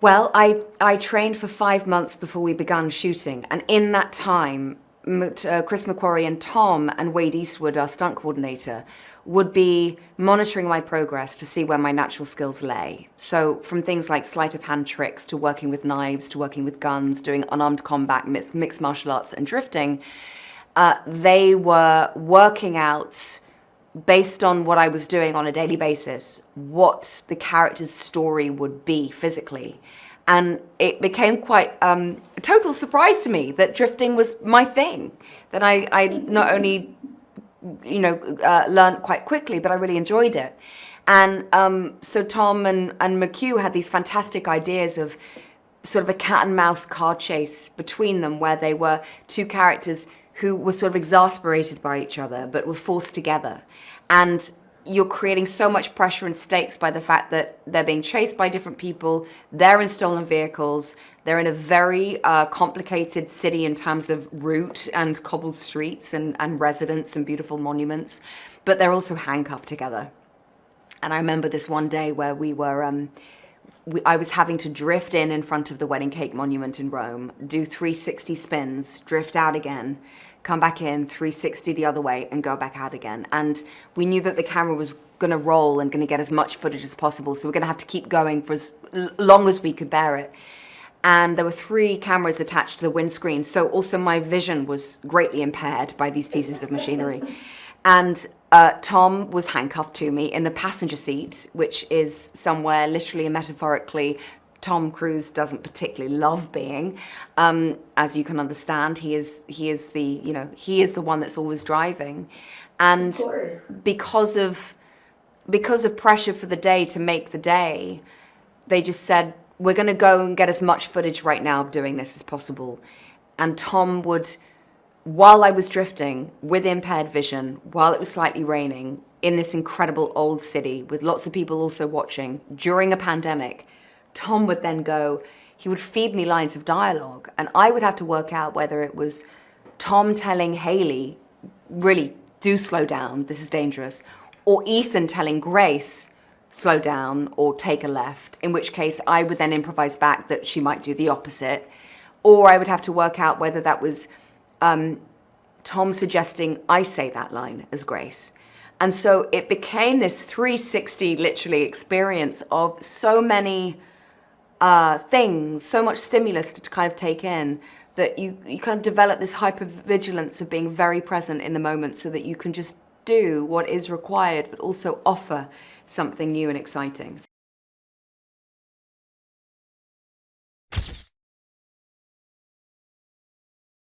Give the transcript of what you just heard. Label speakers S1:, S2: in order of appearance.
S1: Well, I trained for 5 months before we began shooting, and in that time, Chris McQuarrie and Tom and Wade Eastwood, our stunt coordinator, would be monitoring my progress to see where my natural skills lay. So from things like sleight of hand tricks to working with knives to working with guns, doing unarmed combat, mixed martial arts and drifting, they were working out, based on what I was doing on a daily basis, what the character's story would be physically. And it became quite a total surprise to me that drifting was my thing, that I not only, learned quite quickly, but I really enjoyed it. And so Tom and McHugh had these fantastic ideas of sort of a cat and mouse car chase between them, where they were two characters who were sort of exasperated by each other, but were forced together. And you're creating so much pressure and stakes by the fact that they're being chased by different people, they're in stolen vehicles, they're in a very complicated city in terms of route and cobbled streets and residents and beautiful monuments, but they're also handcuffed together. And I remember this one day where we were, I was having to drift in front of the wedding cake monument in Rome, do 360 spins, drift out again, come back in, 360 the other way, and go back out again. And we knew that the camera was gonna roll and gonna get as much footage as possible, so we're gonna have to keep going for as long as we could bear it. And there were 3 cameras attached to the windscreen, so also my vision was greatly impaired by these pieces of machinery. And Tom was handcuffed to me in the passenger seat, which is somewhere literally and metaphorically Tom Cruise doesn't particularly love being. As you can understand, he is the one that's always driving. And because of pressure for the day to make the day, they just said, we're gonna go and get as much footage right now of doing this as possible. And Tom would, while I was drifting with impaired vision, while it was slightly raining, in this incredible old city with lots of people also watching during a pandemic, Tom would then go, he would feed me lines of dialogue, and I would have to work out whether it was Tom telling Hayley, really, do slow down, this is dangerous, or Ethan telling Grace, slow down or take a left, in which case I would then improvise back that she might do the opposite, or I would have to work out whether that was Tom suggesting I say that line as Grace. And so it became this 360 literally experience of so many things, so much stimulus to kind of take in, that you kind of develop this hypervigilance of being very present in the moment so that you can just do what is required, but also offer something new and exciting.